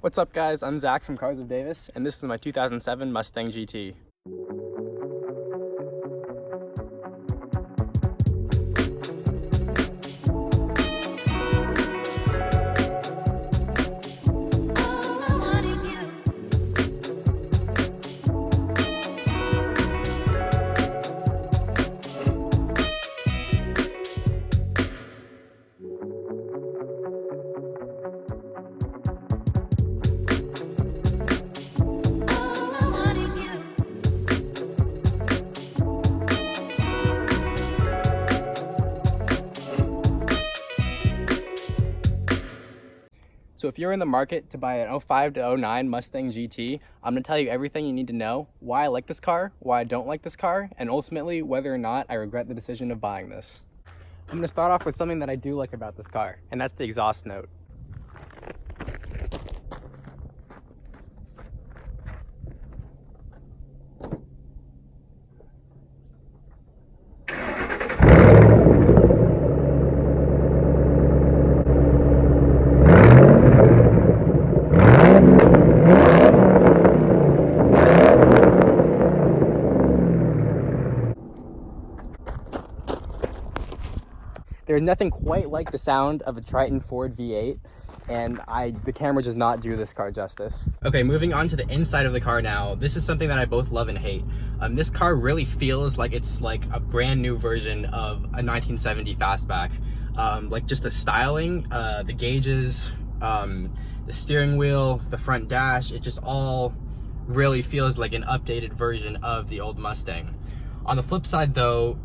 What's up guys, I'm Zach from Cars of Davis, and this is my 2007 Mustang GT. So if you're in the market to buy an 05 to 09 Mustang GT, I'm going to tell you everything you need to know, why I like this car, why I don't like this car, and ultimately whether or not I regret the decision of buying this. I'm going to start off with something that I do like about this car, and that's the exhaust note. There's nothing quite like the sound of a Triton Ford V8, and the camera does not do this car justice. Okay, moving on to the inside of the car now. This is something that I both love and hate. This car really feels like it's like a brand new version of a 1970 fastback. Like just the styling, the gauges, the steering wheel, the front dash, it just all really feels like an updated version of the old Mustang. On the flip side though,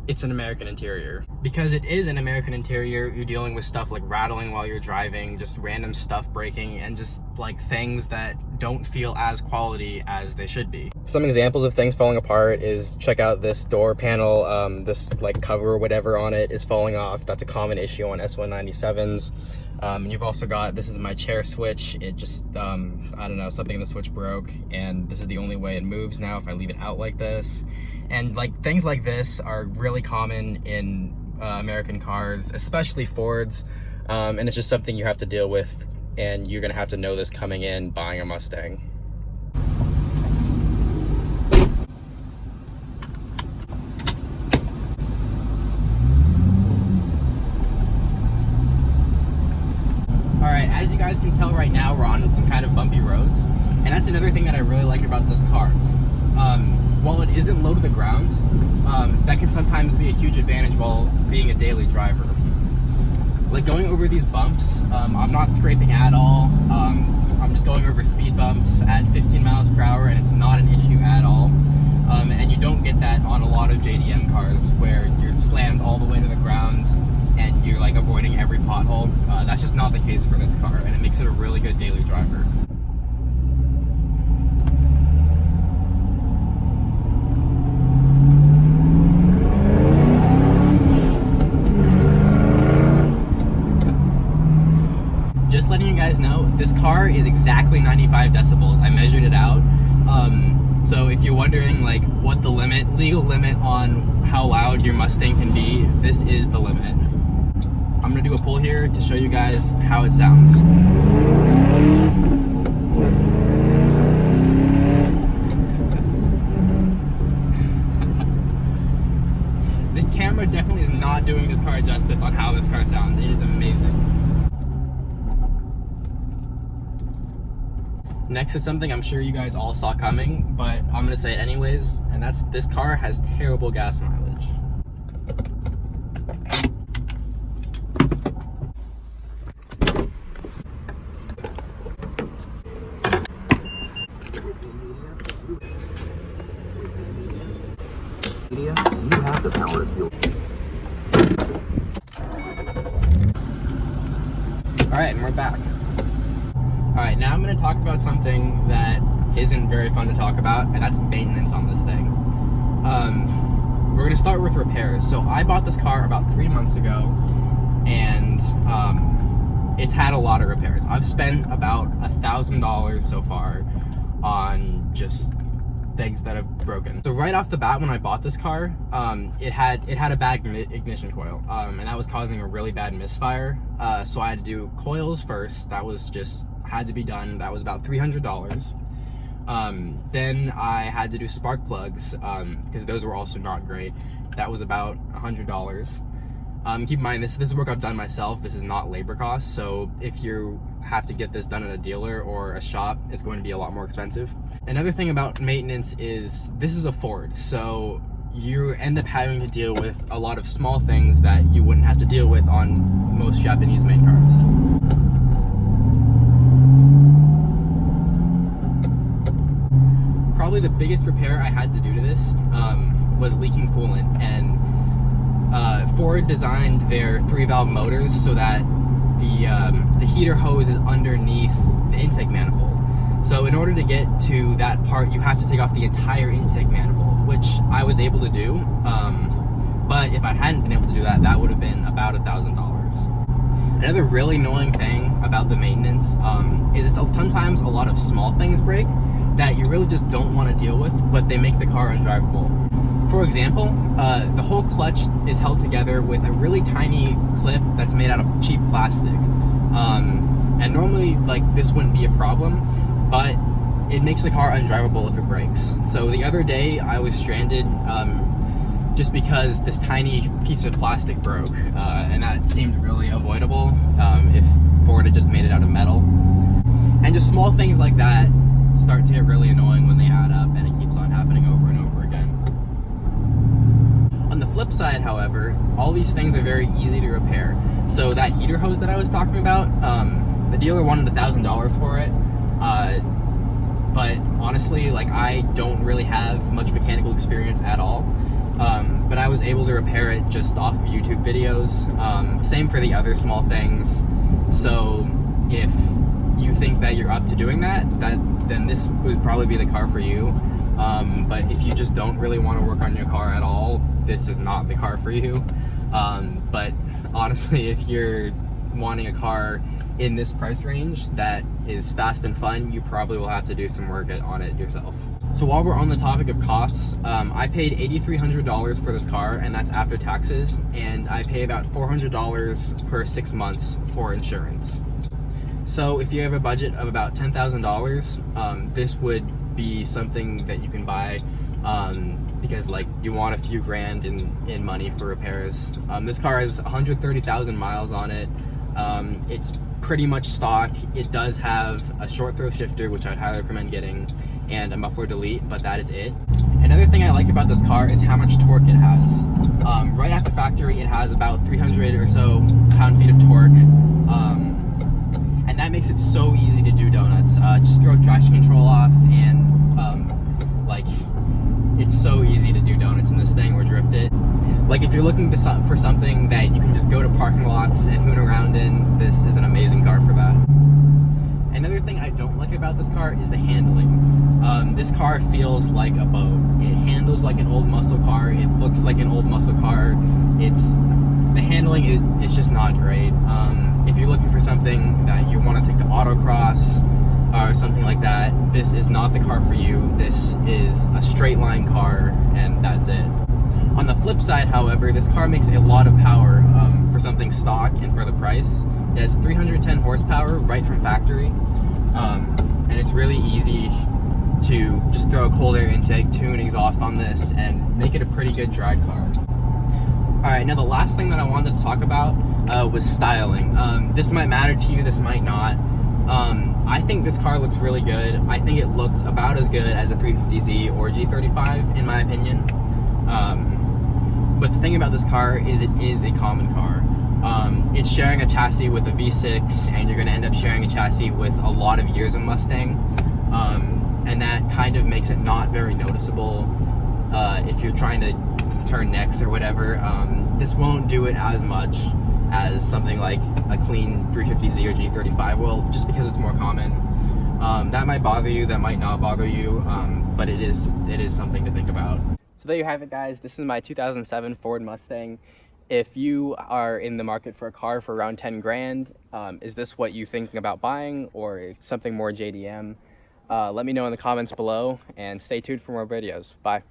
it's an American interior. Because it is an American interior, you're dealing with stuff like rattling while you're driving, just random stuff breaking, and just like things that don't feel as quality as they should be. Some examples of things falling apart is, check out this door panel, this like cover or whatever on it is falling off. That's a common issue on S197s. You've also got, this is my chair switch. It just, I don't know, something in the switch broke, and this is the only way it moves now if I leave it out like this. And like things like this are really common in American cars, especially Fords, and it's just something you have to deal with, and you're gonna have to know this coming in buying a Mustang. Alright, as you guys can tell right now, we're on some kind of bumpy roads, and that's another thing that I really like about this car. While it isn't low to the ground, that can sometimes be a huge advantage while being a daily driver. Like going over these bumps, I'm not scraping at all. I'm just going over speed bumps at 15 miles per hour, and it's not an issue at all. And you don't get that on a lot of JDM cars where you're slammed all the way to the ground and you're like avoiding every pothole. That's just not the case for this car, and it makes it a really good daily driver. Just letting you guys know, this car is exactly 95 decibels. I measured it out. So if you're wondering like what the legal limit on how loud your Mustang can be, this is the limit. I'm gonna do a pull here to show you guys how it sounds. The camera definitely is not doing this car justice on how this car sounds. It is amazing. Next is something I'm sure you guys all saw coming, but I'm gonna say it anyways, and that's this car has terrible gas mileage. You have the power of fuel. Alright, and we're back. Alright, now I'm going to talk about something that isn't very fun to talk about, and that's maintenance on this thing. We're going to start with repairs. So I bought this car about 3 months ago, and it's had a lot of repairs. I've spent about $1,000 so far on just things that have broken. So right off the bat, when I bought this car, it had a bad ignition coil, and that was causing a really bad misfire. So I had to do coils first. That was just had to be done. That was about $300. Then I had to do spark plugs because those were also not great. That was about $100. Keep in mind, this is work I've done myself. This is not labor costs, so if you have to get this done at a dealer or a shop, it's going to be a lot more expensive. Another thing about maintenance is this is a Ford, so you end up having to deal with a lot of small things that you wouldn't have to deal with on most Japanese-made cars. Probably the biggest repair I had to do to this was leaking coolant, and Ford designed their 3-valve motors so that the heater hose is underneath the intake manifold. So in order to get to that part, you have to take off the entire intake manifold, which I was able to do. But if I hadn't been able to do that, that would have been about $1,000. Another really annoying thing about the maintenance is it's sometimes a lot of small things break that you really just don't want to deal with, but they make the car undrivable. For example, the whole clutch is held together with a really tiny clip that's made out of cheap plastic. And normally, like, this wouldn't be a problem, but it makes the car undrivable if it breaks. So the other day, I was stranded just because this tiny piece of plastic broke, and that seemed really avoidable if Ford had just made it out of metal. And just small things like that start to get really annoying when they add up, and it keeps on happening over and over again. On the flip side, however, all these things are very easy to repair. So that heater hose that I was talking about, the dealer wanted $1,000 for it, but honestly, like, I don't really have much mechanical experience at all, but I was able to repair it just off of YouTube videos. Same for the other small things. So if you think that you're up to doing that, then this would probably be the car for you. But if you just don't really want to work on your car at all, this is not the car for you. But honestly, if you're wanting a car in this price range that is fast and fun, you probably will have to do some work on it yourself. So while we're on the topic of costs, I paid $8,300 for this car, and that's after taxes, and I pay about $400 per 6 months for insurance. So if you have a budget of about $10,000, this would be something that you can buy because, like, you want a few grand in money for repairs. This car has 130,000 miles on it. It's pretty much stock. It does have a short throw shifter, which I'd highly recommend getting, and a muffler delete, but that is it. Another thing I like about this car is how much torque it has. Right after factory, it has about 300 or so pound-feet of torque. And that makes it so easy to do donuts. Just throw traction control off, and like, it's so easy to do donuts in this thing or drift it. Like, if you're looking for something that you can just go to parking lots and hoon around in, this is an amazing car for that. Another thing I don't like about this car is the handling. This car feels like a boat. It handles like an old muscle car. It looks like an old muscle car. The handling is just not great. If you're looking for something that you want to take to autocross or something like that, this is not the car for you. This is a straight line car, and that's it. On the flip side, however, this car makes a lot of power for something stock and for the price. It has 310 horsepower right from factory, and it's really easy to just throw a cold air intake, tune exhaust on this, and make it a pretty good drag car. Alright, now the last thing that I wanted to talk about was styling. This might matter to you, this might not. I think this car looks really good. I think it looks about as good as a 350Z or G35, in my opinion. But the thing about this car is it is a common car. It's sharing a chassis with a V6, and you're going to end up sharing a chassis with a lot of years of Mustang. And that kind of makes it not very noticeable if you're trying to turn necks or whatever. This won't do it as much as something like a clean 350Z or G35 will, just because it's more common. That might bother you, that might not bother you, but it is something to think about. So there you have it, guys. This is my 2007 Ford Mustang. If you are in the market for a car for around 10 grand, is this what you're thinking about buying, or something more JDM? Let me know in the comments below, and stay tuned for more videos. Bye.